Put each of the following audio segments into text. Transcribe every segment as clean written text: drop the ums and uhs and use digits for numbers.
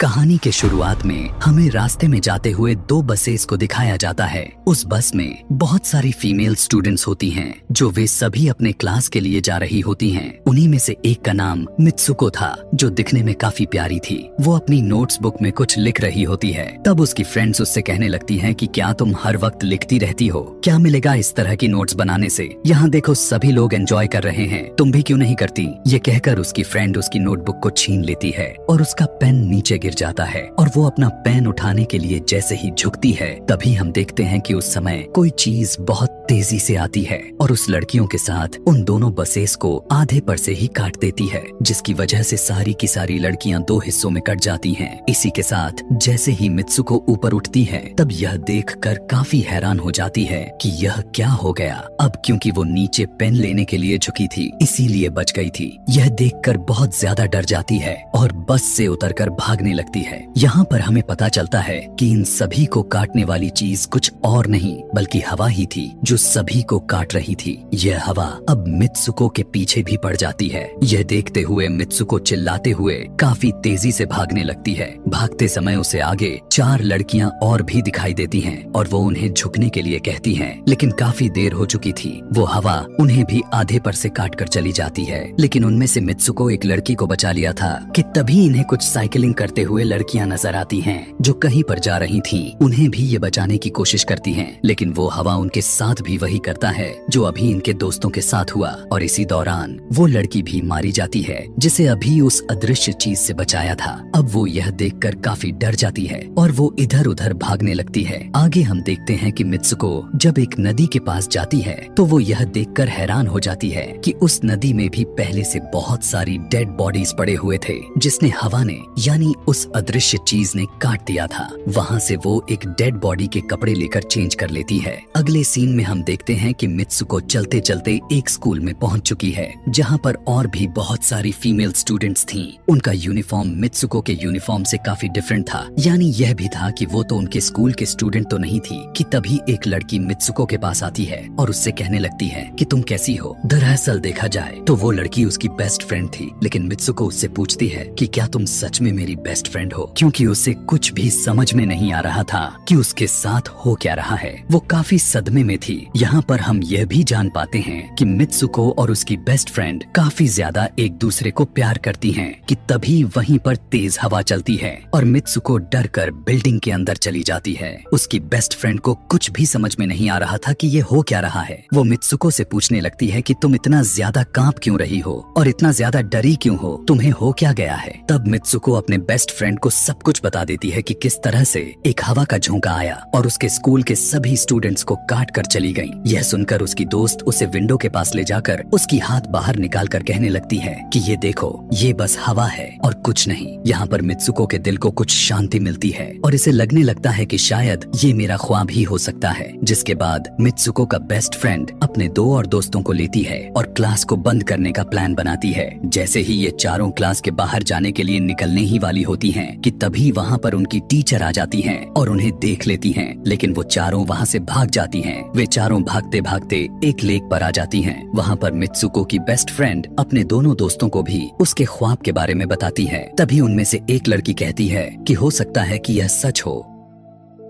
कहानी के शुरुआत में हमें रास्ते में जाते हुए दो बसेस को दिखाया जाता है। उस बस में बहुत सारी फीमेल स्टूडेंट्स होती हैं, जो वे सभी अपने क्लास के लिए जा रही होती हैं। उन्हीं में से एक का नाम मित्सुको था, जो दिखने में काफी प्यारी थी। वो अपनी नोट्स बुक में कुछ लिख रही होती है। तब उसकी फ्रेंड्स उससे कहने लगती हैं कि क्या तुम हर वक्त लिखती रहती हो? क्या मिलेगा इस तरह की नोट्स बनाने से? यहाँ देखो सभी लोग एंजॉय कर रहे हैं, तुम भी क्यों नहीं करती? ये कहकर उसकी फ्रेंड उसकी नोटबुक को छीन लेती है और उसका पेन नीचे गिर जाता है और वो अपना पेन उठाने के लिए जैसे ही झुकती है, तभी हम देखते हैं कि उस समय कोई चीज बहुत तेजी से आती है और उस लड़कियों के साथ उन दोनों बसेस को आधे पर से ही काट देती है, जिसकी वजह से सारी की सारी लड़कियां दो हिस्सों में कट जाती हैं। इसी के साथ जैसे ही मित्सुको ऊपर उठती है, तब यह देखकर काफी हैरान हो जाती है कि यह क्या हो गया। अब क्योंकि वो नीचे पेन लेने के लिए झुकी थी, इसीलिए बच गई थी। यह देखकर बहुत ज्यादा डर जाती है और बस से उतरकर भागने लगती है। यहाँ पर हमें पता चलता है कि इन सभी को काटने वाली चीज कुछ और नहीं बल्कि हवा ही थी, जो सभी को काट रही थी। यह हवा अब मित्सुको के पीछे भी पड़ जाती है। यह देखते हुए मित्सुको चिल्लाते हुए काफी तेजी से भागने लगती है। भागते समय उसे आगे चार लड़कियां और भी दिखाई देती हैं और वो उन्हें झुकने के लिए कहती हैं, लेकिन काफी देर हो चुकी थी। वो हवा उन्हें भी आधे पर से काट कर चली जाती है। लेकिन उनमें से मित्सुको एक लड़की को बचा लिया था कि तभी इन्हें कुछ साइकिलिंग करते हुए लड़कियां नजर आती हैं, जो कहीं पर जा रही थीं। उन्हें भी ये बचाने की कोशिश करती हैं, लेकिन वो हवा उनके साथ भी वही करता है जो अभी इनके दोस्तों के साथ हुआ। और इसी दौरान वो लड़की भी मारी जाती है, जिसे अभी उस अदृश्य चीज से बचाया था। अब वो यह देखकर काफी डर जाती है और वो इधर उधर भागने लगती है। आगे हम देखते हैं कि मित्सुको जब एक नदी के पास जाती है, तो वो यह देखकर हैरान हो जाती है कि उस नदी में भी पहले से बहुत सारी डेड बॉडीज पड़े हुए थे, जिसने हवा ने यानी उस अदृश्य चीज ने काट दिया था। वहाँ से वो एक डेड बॉडी के कपड़े लेकर चेंज कर लेती है। अगले सीन में हम देखते हैं कि मित्सुको चलते चलते एक स्कूल में पहुंच चुकी है, जहाँ पर और भी बहुत सारी फीमेल स्टूडेंट्स थीं। उनका यूनिफॉर्म मित्सुको के यूनिफॉर्म से काफी डिफरेंट था। यानी यह भी था कि वो तो उनके स्कूल के स्टूडेंट तो नहीं थी कि तभी एक लड़की मित्सुको के पास आती है और उससे कहने लगती है कि तुम कैसी हो। दरअसल देखा जाए तो वो लड़की उसकी बेस्ट फ्रेंड थी, लेकिन मित्सुको उससे पूछती है कि क्या तुम सच में मेरी बेस्ट फ्रेंड हो, क्योंकि उसे कुछ भी समझ में नहीं आ रहा था कि उसके साथ हो क्या रहा है। वो काफी सदमे में थी। यहाँ पर हम यह भी जान पाते हैं कि मित्सुको और उसकी बेस्ट फ्रेंड काफी ज्यादा एक दूसरे को प्यार करती हैं कि तभी वहीं पर तेज हवा चलती है और मित्सुको डर कर बिल्डिंग के अंदर चली जाती है। उसकी बेस्ट फ्रेंड को कुछ भी समझ में नहीं आ रहा था कि ये हो क्या रहा है। वो मित्सुको से पूछने लगती है कि तुम इतना ज्यादा कांप क्यों रही हो और इतना ज्यादा डरी क्यों हो, तुम्हें हो क्या गया है। तब मित्सुको अपने बेस्ट फ्रेंड को सब कुछ बता देती है कि किस तरह से एक हवा का झोंका आया और उसके स्कूल के सभी स्टूडेंट्स को काट कर चली गई। यह सुनकर उसकी दोस्त उसे विंडो के पास ले जाकर उसकी हाथ बाहर निकाल कर कहने लगती है कि ये देखो, ये बस हवा है और कुछ नहीं। यहाँ पर मित्सुको के दिल को कुछ शांति मिलती है और इसे लगने लगता है कि शायद ये मेरा ख्वाब ही हो सकता है। जिसके बाद मित्सुको का बेस्ट फ्रेंड अपने दो और दोस्तों को लेती है और क्लास को बंद करने का प्लान बनाती है। जैसे ही ये चारों क्लास के बाहर जाने के लिए निकलने ही वाली होती हैं कि तभी वहाँ पर उनकी टीचर आ जाती हैं और उन्हें देख लेती हैं, लेकिन वो चारों वहाँ से भाग जाती हैं। वे चारों भागते भागते एक लेक पर आ जाती हैं। वहाँ पर मित्सुको की बेस्ट फ्रेंड अपने दोनों दोस्तों को भी उसके ख्वाब के बारे में बताती है। तभी उनमें से एक लड़की कहती है कि हो सकता है कि यह सच हो,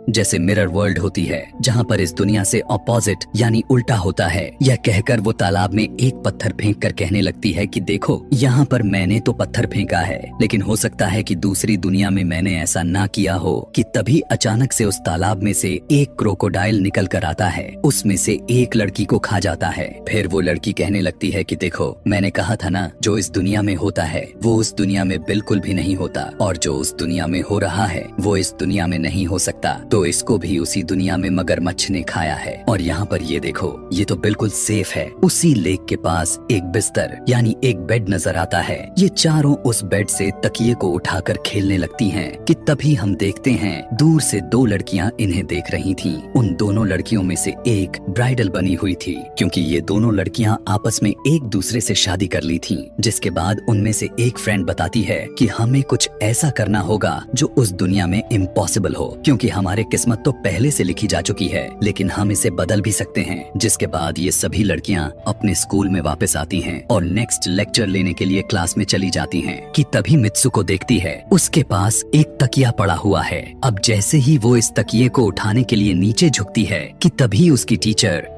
जैसे मिरर वर्ल्ड होती है, जहाँ पर इस दुनिया से ऑपोजिट यानी उल्टा होता है। यह कहकर वो तालाब में एक पत्थर फेंक कर कहने लगती है कि देखो, यहाँ पर मैंने तो पत्थर फेंका है, लेकिन हो सकता है कि दूसरी दुनिया में मैंने ऐसा ना किया हो। कि तभी अचानक से उस तालाब में से एक क्रोकोडाइल निकल कर आता है, उसमें से एक लड़की को खा जाता है। फिर वो लड़की कहने लगती है कि देखो, मैंने कहा था ना, जो इस दुनिया में होता है वो उस दुनिया में बिल्कुल भी नहीं होता, और जो उस दुनिया में हो रहा है वो इस दुनिया में नहीं हो सकता। तो इसको भी उसी दुनिया में मगरमच्छ ने खाया है। और यहाँ पर ये देखो, ये तो बिल्कुल सेफ है। उसी लेक के पास एक बिस्तर यानी एक बेड नजर आता है। ये चारों उस बेड से तकिए को उठाकर खेलने लगती हैं कि तभी हम देखते हैं दूर से दो लड़कियां इन्हें देख रही थीं। उन दोनों लड़कियों में से एक ब्राइडल बनी हुई थी, क्योंकि ये दोनों लड़कियां आपस में एक दूसरे से शादी कर ली थीं। जिसके बाद उनमें से एक फ्रेंड बताती है कि हमें कुछ ऐसा करना होगा जो उस दुनिया में इम्पॉसिबल हो, क्योंकि हमारे किस्मत तो पहले से लिखी जा चुकी है, लेकिन हम इसे बदल भी सकते हैं। जिसके बाद ये सभी लड़कियां अपने स्कूल में वापस आती हैं और नेक्स्ट लेक्चर लेने के लिए क्लास में चली जाती हैं कि तभी मित्सुको देखती है उसके पास एक तकिया पड़ा हुआ है। अब जैसे ही वो इस तकिए को उठाने के लिए नीचे झुकती है कि तभी उसकी टीचर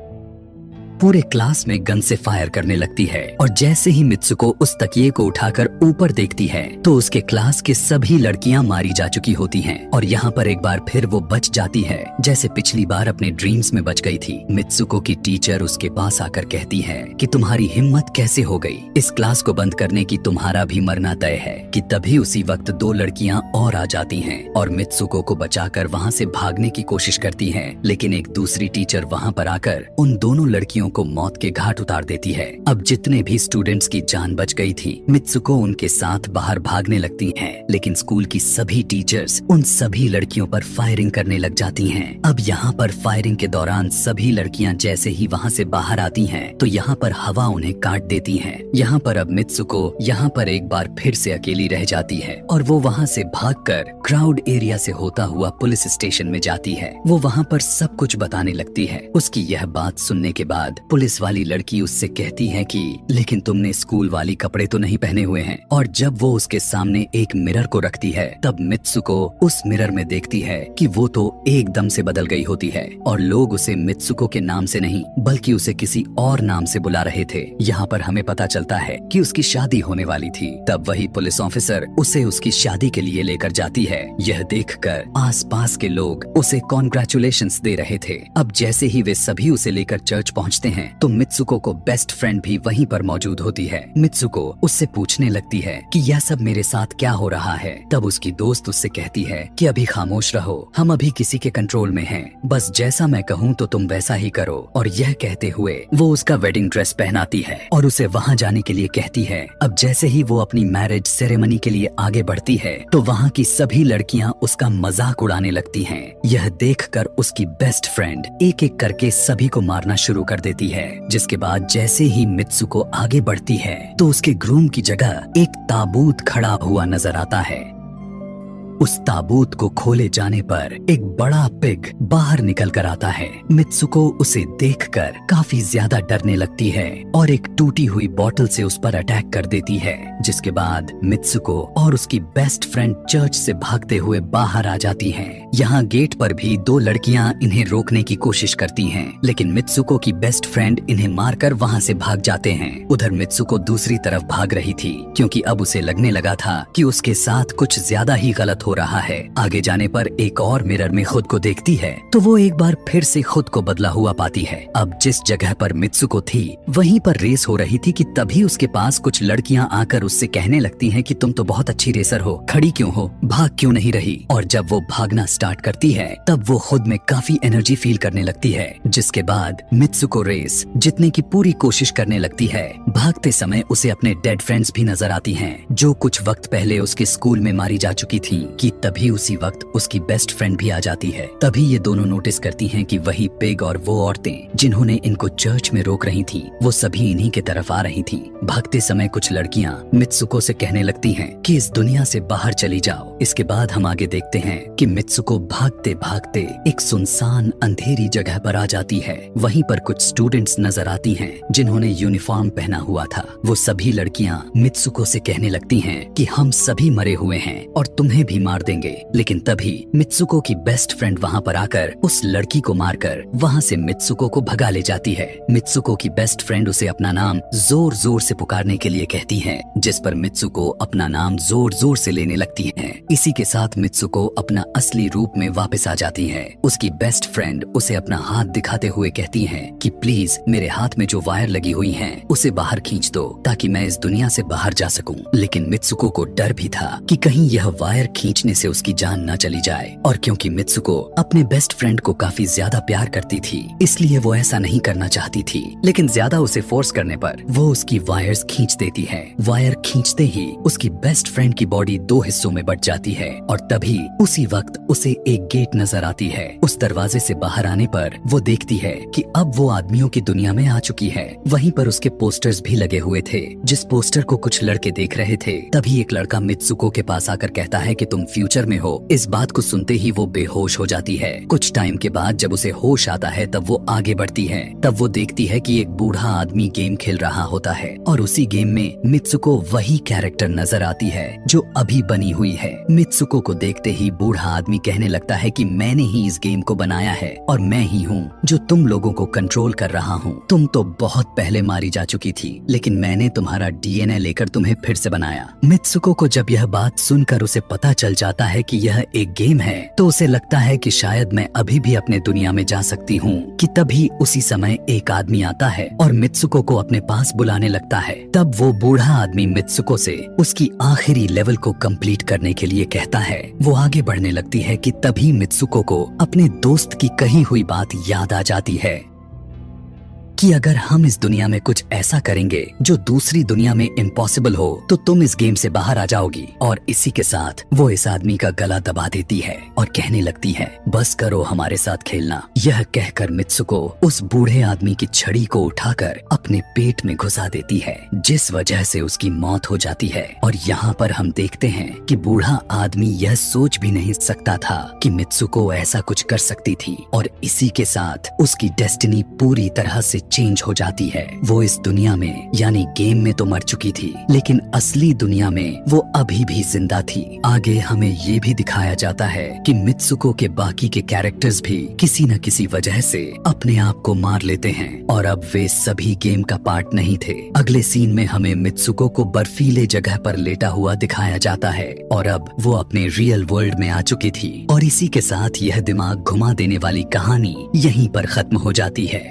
पूरे क्लास में गन से फायर करने लगती है और जैसे ही मित्सुको उस तकिए को उठाकर ऊपर देखती है तो उसके क्लास के सभी लड़कियां मारी जा चुकी होती हैं और यहाँ पर एक बार फिर वो बच जाती है जैसे पिछली बार अपने ड्रीम्स में बच गई थी। मित्सुको की टीचर उसके पास आकर कहती है कि तुम्हारी हिम्मत कैसे हो गई, इस क्लास को बंद करने की, तुम्हारा भी मरना तय है। कि तभी उसी वक्त दो लड़कियां और आ जाती हैं और मित्सुको को बचाकर वहाँ से भागने की कोशिश करती हैं, लेकिन एक दूसरी टीचर वहाँ पर आकर उन दोनों लड़कियों को मौत के घाट उतार देती है। अब जितने भी स्टूडेंट्स की जान बच गई थी, मित्सुको उनके साथ बाहर भागने लगती हैं, लेकिन स्कूल की सभी टीचर्स उन सभी लड़कियों पर फायरिंग करने लग जाती हैं। अब यहाँ पर फायरिंग के दौरान सभी लड़कियां जैसे ही वहाँ से बाहर आती हैं, तो यहाँ पर हवा उन्हें काट देती है। यहाँ पर अब मित्सुको यहाँ पर एक बार फिर से अकेली रह जाती है और वो वहाँ से भागकर क्राउड एरिया से होता हुआ पुलिस स्टेशन में जाती है। वो वहाँ पर सब कुछ बताने लगती है। उसकी यह बात सुनने के बाद पुलिस वाली लड़की उससे कहती है कि लेकिन तुमने स्कूल वाली कपड़े तो नहीं पहने हुए हैं। और जब वो उसके सामने एक मिरर को रखती है तब मित्सुको उस मिरर में देखती है कि वो तो एकदम से बदल गई होती है और लोग उसे मित्सुको के नाम से नहीं बल्कि उसे किसी और नाम से बुला रहे थे। यहाँ पर हमें पता चलता है कि उसकी शादी होने वाली थी। तब वही पुलिस ऑफिसर उसे उसकी शादी के लिए लेकर जाती है। यह देखकर आसपास के लोग उसे कॉन्ग्रेचुलेशंस दे रहे थे। अब जैसे ही वे सभी उसे लेकर चर्च पहुँचते हैं तो मित्सुको को बेस्ट फ्रेंड भी वहीं पर मौजूद होती है। मित्सुको उससे पूछने लगती है कि यह सब मेरे साथ क्या हो रहा है। तब उसकी दोस्त उससे कहती है कि अभी खामोश रहो, हम अभी किसी के कंट्रोल में हैं, बस जैसा मैं कहूँ तो तुम वैसा ही करो। और यह कहते हुए वो उसका वेडिंग ड्रेस पहनाती है और उसे वहाँ जाने के लिए कहती है। अब जैसे ही वो अपनी मैरिज सेरेमनी के लिए आगे बढ़ती है तो वहाँ की सभी लड़कियाँ उसका मजाक उड़ाने लगती हैं। यह देखकर उसकी बेस्ट फ्रेंड एक एक करके सभी को मारना शुरू कर देती है। जिसके बाद जैसे ही मित्सुको आगे बढ़ती है तो उसके ग्रूम की जगह एक ताबूत खड़ा हुआ नजर आता है। उस ताबूत को खोले जाने पर एक बड़ा पिग बाहर निकल कर आता है। मित्सुको उसे देखकर काफी ज्यादा डरने लगती है और एक टूटी हुई बोतल से उस पर अटैक कर देती है। जिसके बाद मित्सुको और उसकी बेस्ट फ्रेंड चर्च से भागते हुए बाहर आ जाती हैं। यहाँ गेट पर भी दो लड़कियाँ इन्हें रोकने की कोशिश करती हैं, लेकिन मित्सुको की बेस्ट फ्रेंड इन्हें मारकर वहाँ से भाग जाते हैं। उधर मित्सुको दूसरी तरफ भाग रही थी क्योंकि अब उसे लगने लगा था कि उसके साथ कुछ ज्यादा ही गलत हो रहा है। आगे जाने पर एक और मिरर में खुद को देखती है तो वो एक बार फिर से खुद को बदला हुआ पाती है। अब जिस जगह पर मित्सुको थी वहीं पर रेस हो रही थी कि तभी उसके पास कुछ लड़कियां आकर उससे कहने लगती हैं कि तुम तो बहुत अच्छी रेसर हो, खड़ी क्यों हो, भाग क्यों नहीं रही। और जब वो भागना स्टार्ट करती है तब वो खुद में काफी एनर्जी फील करने लगती है। जिसके बाद मित्सुको रेस जीतने की पूरी कोशिश करने लगती है। भागते समय उसे अपने डेड फ्रेंड्स भी नजर आती हैं जो कुछ वक्त पहले उसके स्कूल में मारी जा चुकी थी। कि तभी उसी वक्त उसकी बेस्ट फ्रेंड भी आ जाती है। तभी ये दोनों नोटिस करती हैं कि वही पिग और वो औरतें जिन्होंने इनको चर्च में रोक रही थी वो सभी इन्हीं के तरफ आ रही थी। भागते समय कुछ लड़कियां मित्सुको से कहने लगती हैं कि इस दुनिया से बाहर चली जाओ। इसके बाद हम आगे देखते हैं कि मित्सुको भागते भागते एक सुनसान अंधेरी जगह पर आ जाती है। वहीं पर कुछ स्टूडेंट्स नजर आती हैं जिन्होंने यूनिफॉर्म पहना हुआ था। वो सभी लड़कियां मित्सुको से कहने लगती हैं कि हम सभी मरे हुए हैं और तुम्हें भी मार देंगे। लेकिन तभी मित्सुको की बेस्ट फ्रेंड वहाँ पर आकर उस लड़की को मारकर वहाँ से मित्सुको को भगा ले जाती है। मित्सुको की बेस्ट फ्रेंड उसे अपना नाम जोर जोर से पुकारने के लिए कहती है, जिस पर मित्सुको अपना नाम जोर जोर से लेने लगती है। इसी के साथ मित्सुको अपना असली रूप में वापस आ जाती है। उसकी बेस्ट फ्रेंड उसे अपना हाथ दिखाते हुए कहती है कि प्लीज मेरे हाथ में जो वायर लगी हुई है उसे बाहर खींच दो ताकि मैं इस दुनिया से बाहर जा सकूं। लेकिन मित्सुको को डर भी था कि कहीं यह वायर खींचने से उसकी जान न चली जाए। और क्योंकि मित्सुको अपने बेस्ट फ्रेंड को काफी ज्यादा प्यार करती थी इसलिए वो ऐसा नहीं करना चाहती थी, लेकिन ज्यादा उसे फोर्स करने पर वो उसकी वायर्स खींच देती है। वायर खींचते ही उसकी बेस्ट फ्रेंड की बॉडी दो हिस्सों में बट जाती है और तभी उसी वक्त उसे एक गेट नजर आती है। उस दरवाजे से बाहर आने पर वो देखती है कि अब वो आदमियों की दुनिया में आ चुकी है। वहीं पर उसके पोस्टर्स भी लगे हुए थे। जिस पोस्टर को कुछ लड़के देख रहे थे तभी एक लड़का मित्सुको के पास आकर कहता है कि तुम फ्यूचर में हो। इस बात को सुनते ही वो बेहोश हो जाती है। कुछ टाइम के बाद जब उसे होश आता है तब वो आगे बढ़ती है। तब वो देखती है कि एक बूढ़ा आदमी गेम खेल रहा होता है और उसी गेम में मित्सुको वही कैरेक्टर नजर आती है जो अभी बनी हुई है। मित्सुको को देखते ही बूढ़ा आदमी कहने लगता है कि मैंने ही इस गेम को बनाया है और मैं ही हूँ जो तुम लोगों को कंट्रोल कर रहा हूँ। तुम तो बहुत पहले मारी जा चुकी थी, लेकिन मैंने तुम्हारा डीएनए लेकर तुम्हें फिर से बनाया। मित्सुको को जब यह बात सुनकर उसे पता चल जाता है कि यह एक गेम है तो उसे लगता है कि शायद मैं अभी भी अपने दुनिया में जा सकती हूँ कि तभी उसी समय एक आदमी आता है और मित्सुको को अपने पास बुलाने लगता है। तब वो बूढ़ा आदमी मित्सुको से उसकी आखिरी लेवल को कंप्लीट करने के लिए कहता है। वो आगे बढ़ने लगती है कि तभी मित्सुको को अपने दोस्त की कही हुई बात याद आ जाती है कि अगर हम इस दुनिया में कुछ ऐसा करेंगे जो दूसरी दुनिया में इम्पॉसिबल हो तो तुम इस गेम से बाहर आ जाओगी। और इसी के साथ वो इस आदमी का गला दबा देती है और कहने लगती है बस करो हमारे साथ खेलना। यह कहकर मित्सुको उस बूढ़े आदमी की छड़ी को उठाकर अपने पेट में घुसा देती है, जिस वजह से उसकी मौत हो जाती है। और यहाँ पर हम देखते हैं कि बूढ़ा आदमी यह सोच भी नहीं सकता था कि मित्सुको ऐसा कुछ कर सकती थी और इसी के साथ उसकी डेस्टिनी पूरी तरह से चेंज हो जाती है। वो इस दुनिया में यानी गेम में तो मर चुकी थी, लेकिन असली दुनिया में वो अभी भी जिंदा थी। आगे हमें ये भी दिखाया जाता है कि मित्सुको के बाकी के कैरेक्टर्स भी किसी न किसी वजह से अपने आप को मार लेते हैं और अब वे सभी गेम का पार्ट नहीं थे। अगले सीन में हमें मित्सुको को बर्फीले जगह पर लेटा हुआ दिखाया जाता है और अब वो अपने रियल वर्ल्ड में आ चुकी थी। और इसी के साथ यह दिमाग घुमा देने वाली कहानी यहीं पर खत्म हो जाती है।